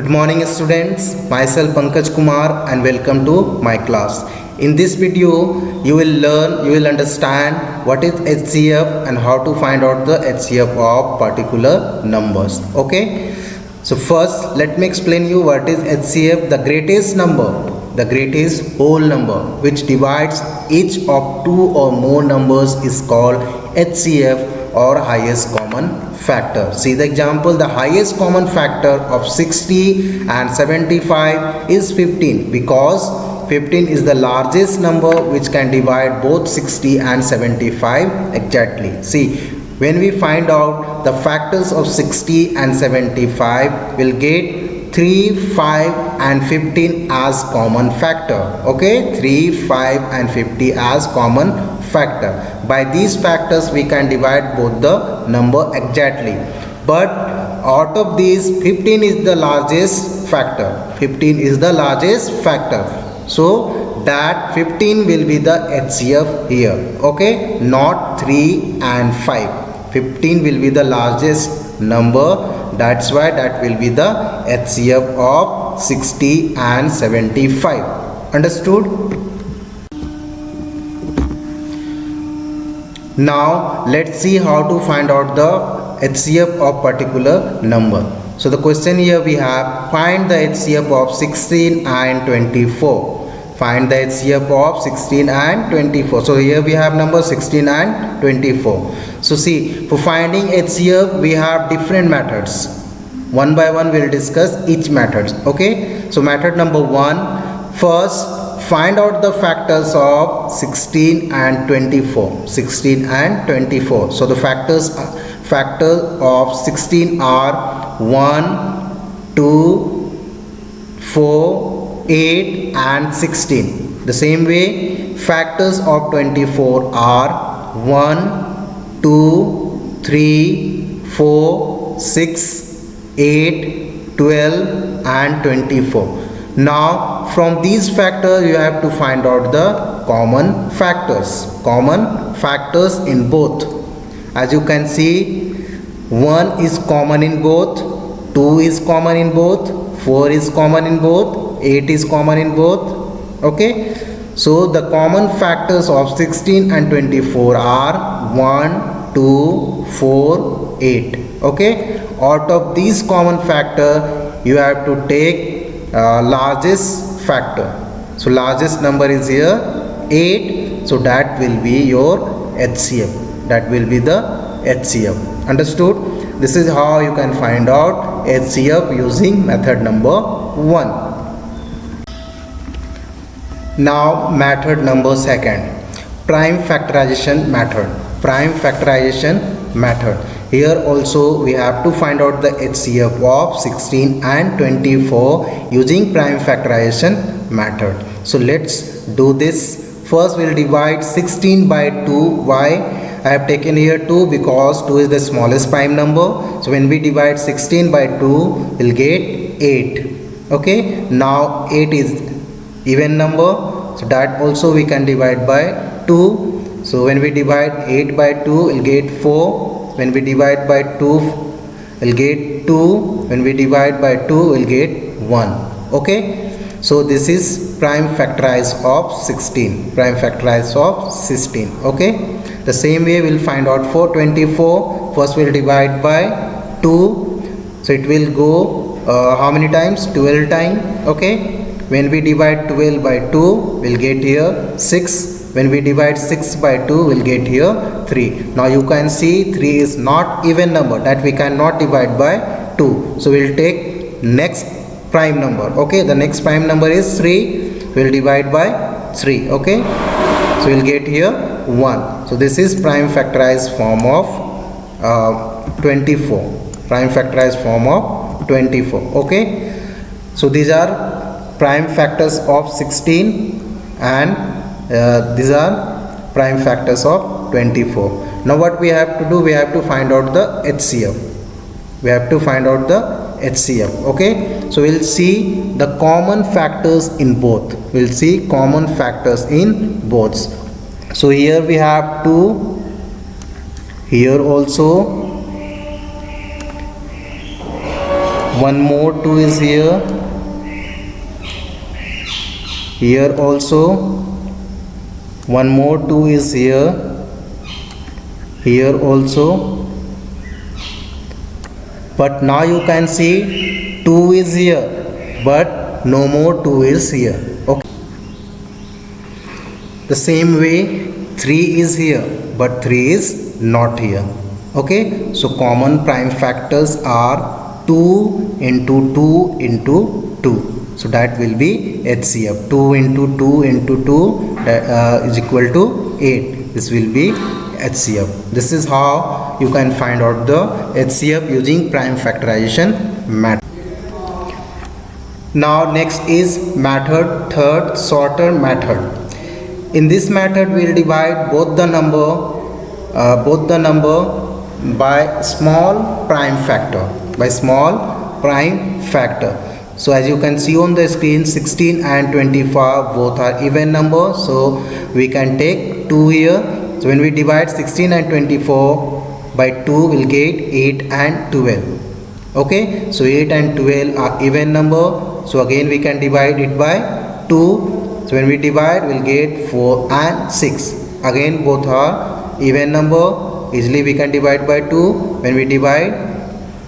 Good morning students, myself Pankaj Kumar and welcome to my class. In this video you will understand what is HCF and how to find out the HCF of particular numbers. Okay, so first let me explain you what is HCF. The greatest number, the greatest whole number which divides each of two or more numbers is called HCF or highest common factor. See the example, the highest common factor of 60 and 75 is 15 because 15 is the largest number which can divide both 60 and 75 exactly. See, when we find out the factors of 60 and 75, we'll get 3, 5 and 15 as common factor. Okay, 3, 5 and 50 as common factor. By these factors we can divide both the number exactly, but out of these 15 is the largest factor. 15 is the largest factor, so that 15 will be the HCF here. Okay, not 3 and 5. 15 will be the largest number, that's why that will be the HCF of 60 and 75. Understood? Now let's see how to find out the HCF of particular number. So the question here we have, find the HCF of 16 and 24. Find the HCF of 16 and 24. So here we have number 16 and 24. So see, for finding HCF we have different methods. One by one we will discuss each method. Okay, so method number 1, first find out the factors of 16 and 24. 16 and 24. So the factors of 16 are 1, 2, 4, 8 and 16. The same way factors of 24 are 1, 2, 3, 4, 6, 8, 12 and 24. Now from these factors you have to find out the common factors. Common factors in both. As you can see, 1 is common in both, 2 is common in both, 4 is common in both, 8 is common in both. Okay, so the common factors of 16 and 24 are 1, 2, 4, 8. Okay, out of these common factor you have to take largest factor. So largest number is here 8, so that will be your HCF. That will be the HCF. Understood? This is how you can find out HCF using method number 1. Now method number 2, prime factorization method. Prime factorization method. Here also we have to find out the HCF of 16 and 24 using prime factorization method. So let's do this. First we'll divide 16 by 2. Why? I have taken here 2 because 2 is the smallest prime number. So when we divide 16 by 2, we'll get 8. Okay, now 8 is even number, so that also we can divide by 2. So when we divide 8 by 2, we'll get 4. When we divide by 2, we'll get 2. When we divide by 2, we'll get 1. Okay, so this is prime factorize of 16. Prime factorize of 16. Okay, the same way we'll find out for 24. First we'll divide by 2. So it will go how many times? 12 times. Okay, when we divide 12 by 2, we'll get here 6. When we divide 6 by 2, we'll get here 3. Now you can see 3 is not even number, that we cannot divide by 2. So we'll take next prime number. Okay, the next prime number is 3. We'll divide by 3. Okay, so we'll get here 1. So this is prime factorized form of 24. Prime factorized form of 24. Okay, so these are prime factors of 16 and these are prime factors of 24. Now what we have to do, we have to find out the HCF. We have to find out the HCF. Okay, so we'll see the common factors in both. We'll see common factors in both. So here we have 2, here also one more 2 is here, here also one more 2 is here, here also. But now you can see 2 is here, but no more 2 is here. Okay. The same way 3 is here, but 3 is not here. Okay. So common prime factors are 2 into 2 into 2. So that will be HCF. 2 into 2 into 2 is equal to 8. This will be HCF. This is how you can find out the HCF using prime factorization method. Now next is method third, sorter method. In this method we will divide both the number by small prime factor, So as you can see on the screen, 16 and 24 both are even numbers, so we can take 2 here. So when we divide 16 and 24 by 2, we'll get 8 and 12. Okay, so 8 and 12 are even number, so again we can divide it by 2. So when we divide, we'll get 4 and 6. Again both are even number, easily we can divide by 2. When we divide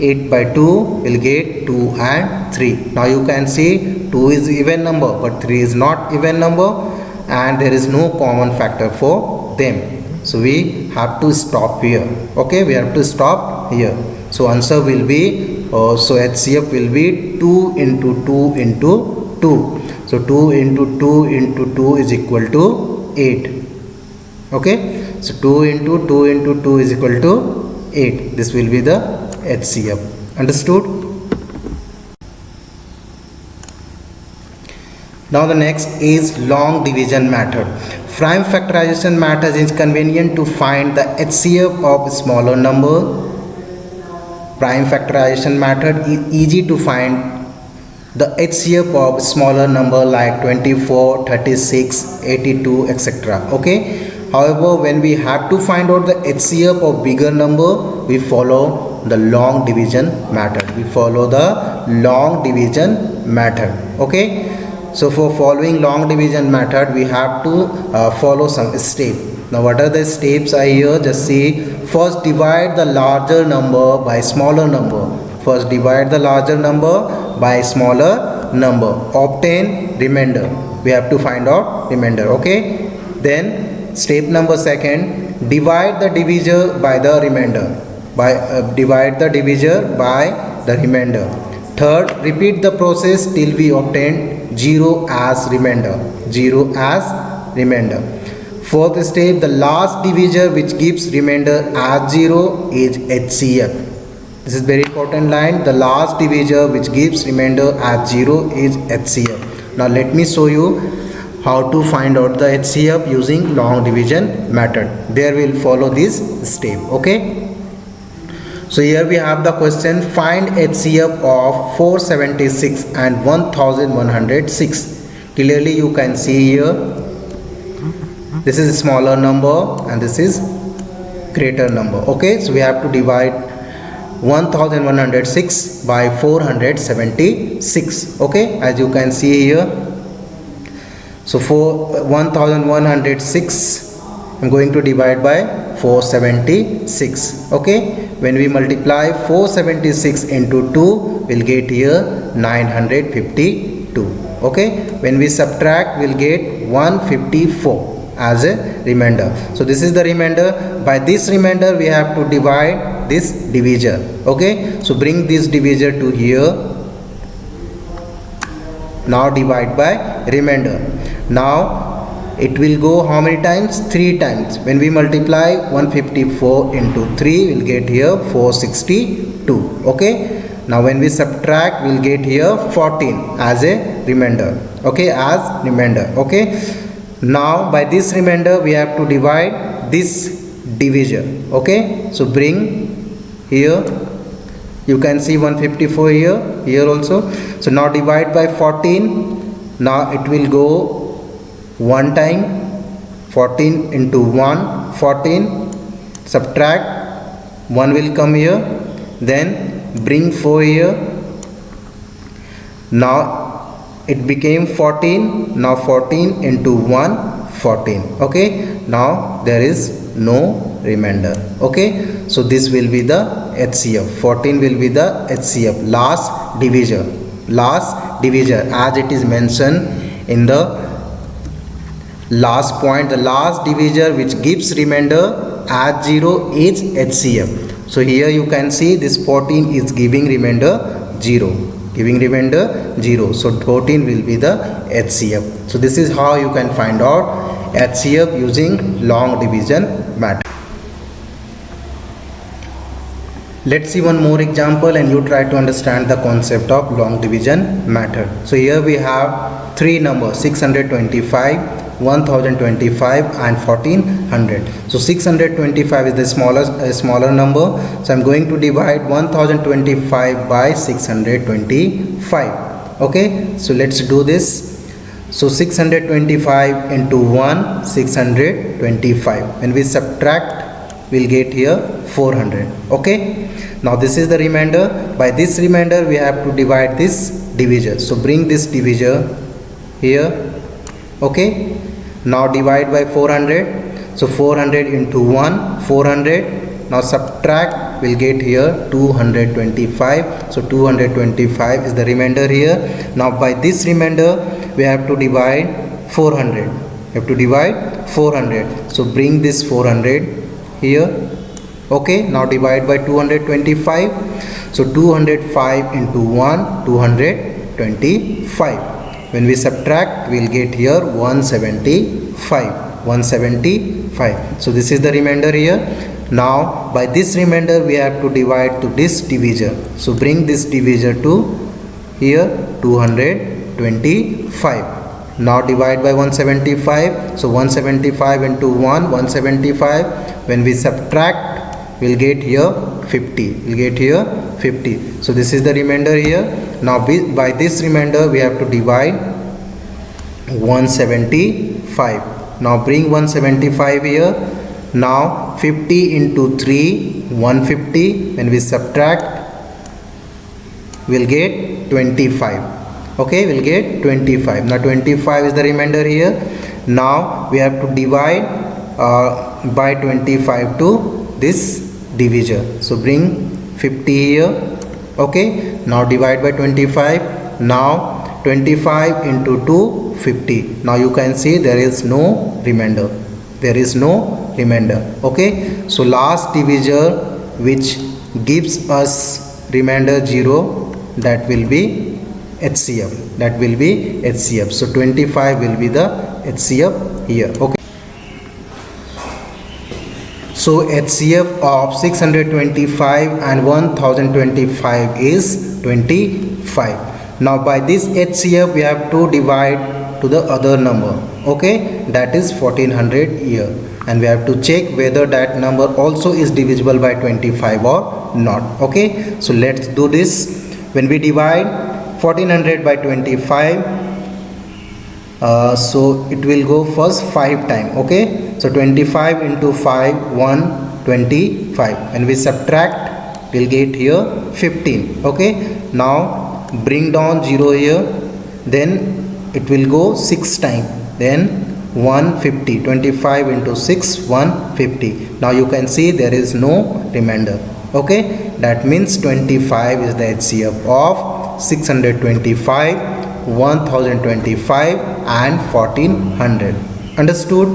8 by 2, we'll get 2 and 3. Now you can see 2 is even number, but 3 is not even number, and there is no common factor for them. So we have to stop here. Okay, we have to stop here. So answer will be, so HCF will be 2 into 2 into 2. So 2 into 2 into 2 is equal to 8. Okay, so 2 into 2 into 2 is equal to 8. This will be the HCF. Understood? Now the next is long division method. Prime factorization method is convenient to find the HCF of smaller number. Prime factorization method is easy to find the HCF of smaller number like 24, 36, 82, etc. Okay. However, when we have to find out the HCF of bigger number, we follow the long division method. Okay. So for following long division method, we have to follow some steps. Now what are the steps are here? Just see. First, divide the larger number by smaller number. Obtain remainder. We have to find out remainder. Okay. Then step number second, divide the divisor by the remainder. Third, repeat the process till we obtain 0 as remainder. Fourth step, the last divisor which gives remainder as 0 is HCF. This is very important line. The last divisor which gives remainder as 0 is HCF. Now let me show you how to find out the HCF using long division method. There we'll follow this step. Okay. So here we have the question, find HCF of 476 and 1106. Clearly you can see here, this is a smaller number and this is greater number. Okay, so we have to divide 1106 by 476. Okay, as you can see here. So for 1106, I'm going to divide by 476. Okay, when we multiply 476 into 2, we'll get here 952. Okay, when we subtract, we'll get 154 as a remainder. So this is the remainder. By this remainder, we have to divide this divisor. Okay, so bring this divisor to here. Now divide by remainder. Now it will go how many times? 3 times. When we multiply 154 into 3, we'll get here 462. Okay, now when we subtract, we'll get here 14 as a remainder. Okay, as remainder. Okay, now by this remainder we have to divide this divisor. Okay, so bring here, you can see 154 here also. So now divide by 14. Now it will go one time, 14 into 1, 14, subtract 1 will come here, then bring 4 here, Now it became 14. Now 14 into 1, 14. Okay, now there is no remainder. Okay, so this will be the HCF. 14 will be the HCF, last divisor. Last divisor, as it is mentioned in the last point, the last divisor which gives remainder as 0 is HCF. So here you can see this 14 is giving remainder 0, giving remainder 0. So 14 will be the HCF. So this is how you can find out HCF using long division method. Let's see one more example and you try to understand the concept of long division method. So here we have three numbers, 625, 1025 and 1400. So 625 is the smaller number. So I'm going to divide 1025 by 625. Okay, so let's do this. So 625 into 1, 625. When we subtract, we'll get here 400. Okay, now this is the remainder. By this remainder we have to divide this divisor. So bring this divisor here. Okay, now divide by 400. So 400 into 1, 400. Now subtract, we'll get here 225. So 225 is the remainder here. Now by this remainder we have to divide 400. We have to divide 400. So bring this 400 here. Okay, now divide by 225. So 205 into 1, 225. When we subtract, we'll get here 175. 175. So this is the remainder here. Now by this remainder we have to divide to this divisor. So bring this divisor to here, 225. Now divide by 175. So 175 into 1, 175. When we subtract, we'll get here 50. We'll get here 50. So this is the remainder here. Now by this remainder we have to divide 175. Now bring 175 here. Now 50 into 3, 150. When we subtract, we'll get 25. Okay, we'll get 25. Now 25 is the remainder here. Now we have to divide by 25 to this divisor. So bring 50 here. Okay, now divide by 25. Now 25 into 2, 50. Now you can see there is no remainder. There is no remainder. Okay, so last divisor which gives us remainder 0, that will be HCF. That will be HCF. So 25 will be the HCF here. Okay. So HCF of 625 and 1025 is 25. Now by this HCF we have to divide to the other number. Okay, that is 1400 here, and we have to check whether that number also is divisible by 25 or not. Okay, so let's do this. When we divide 1400 by 25, so it will go first 5 times. Okay, so 25 into 5, 125. When we subtract, we'll get here 15. Okay, now bring down 0 here, then it will go 6 times, then 150. 25 into 6, 150. Now you can see there is no remainder. Okay, that means 25 is the HCF of 625, 1025 and 1400. Understood?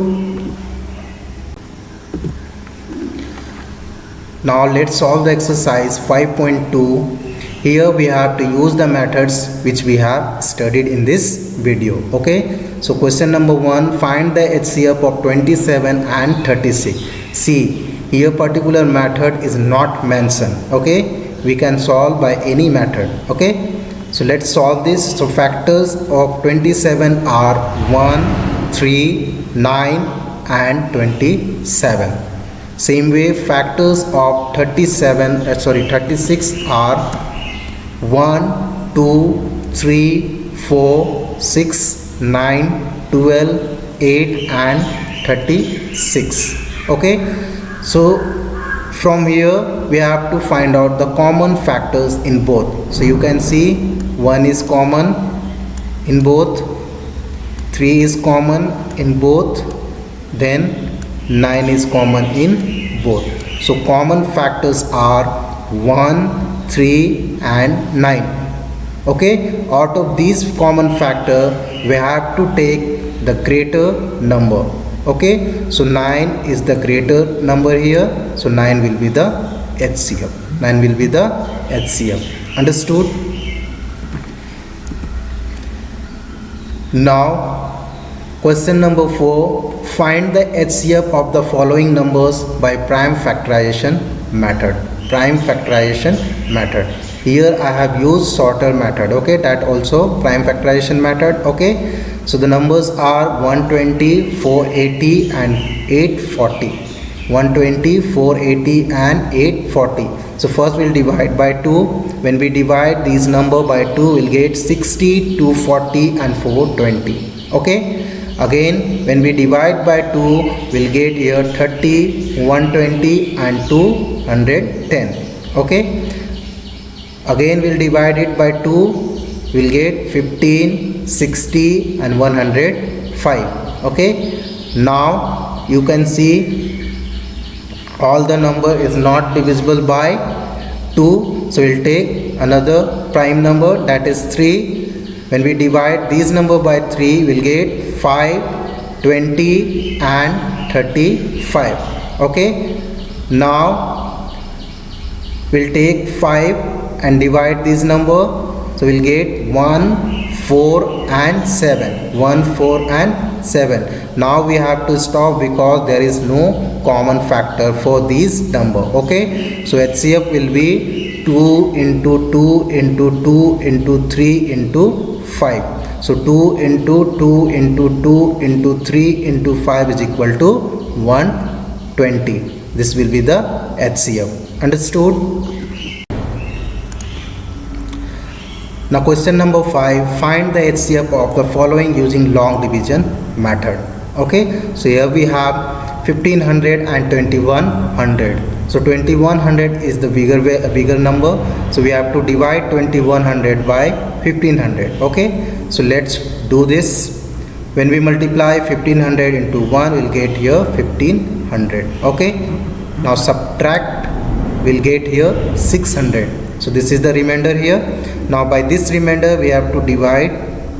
Now let's solve the exercise 5.2. Here we have to use the methods which we have studied in this video. Okay, so question number 1, find the HCF of 27 and 36. See, here particular method is not mentioned. Okay, we can solve by any method. Okay, so let's solve this. So factors of 27 are 1, 3, 9 and 27. Same way factors of 36 are 1, 2, 3, 4, 6, 9, 12, 8 and 36. Okay, so from here we have to find out the common factors in both. So you can see 1 is common in both, 3 is common in both, then 9 is common in both. So common factors are 1, 3 and 9. Okay, out of these common factor we have to take the greater number. Okay, so 9 is the greater number here, so 9 will be the HCF. 9 will be the HCF. Understood? Now question number 4, find the HCF of the following numbers by prime factorization method. Prime factorization method. Here I have used sorter method. Okay, that also prime factorization method. Okay, so the numbers are 120, 480 and 840. 120, 480 and 840. So first we'll divide by 2. When we divide these number by 2, we'll get 60, 240 and 420. Okay, again when we divide by 2, we'll get here 30, 120 and 210. Okay, again we'll divide it by 2, we'll get 15, 60 and 105. Okay, now you can see all the number is not divisible by 2, so we'll take another prime number, that is 3. When we divide these number by 3, we'll get 5, 20 and 35. Okay, now we'll take 5 and divide this number, so we'll get 1, 4 and 7. 1, 4 and 7. Now we have to stop because there is no common factor for these number. Okay, so HCF will be 2 into 2 into 2 into 3 into 5. So 2 into 2 into 2 into 3 into 5 is equal to 120. This will be the HCF. Understood? Now question number 5, find the HCF of the following using long division method. Okay, so here we have 1500 and 2100. So 2100 is the bigger number, so we have to divide 2100 by 1500. Okay, so let's do this. When we multiply 1500 into 1, we'll get here 1500. Okay, now subtract, we'll get here 600. So this is the remainder here. Now by this remainder we have to divide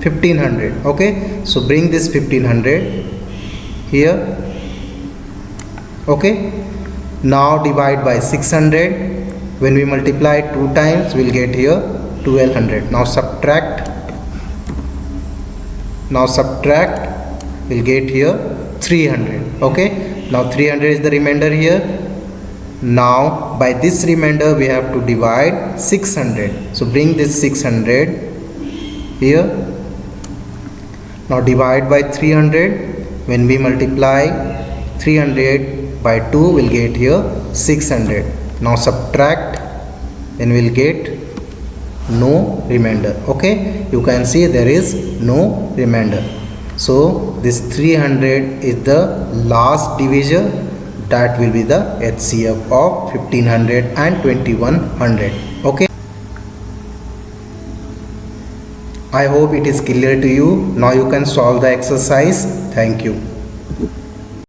1500. Okay, so bring this 1500 here. Okay, now divide by 600. When we multiply 2 times, we'll get here 1200. Now subtract, we'll get here 300. Okay, now 300 is the remainder here. Now by this remainder we have to divide 600. So bring this 600 here. Now divide by 300. When we multiply 300 by 2, we'll get here 600. Now subtract, then we'll get no remainder. Okay, you can see there is no remainder. So this 300 is the last divisor, that will be the HCF of 1500 and 2100. Okay, I hope it is clear to you. Now you can solve the exercise. Thank you.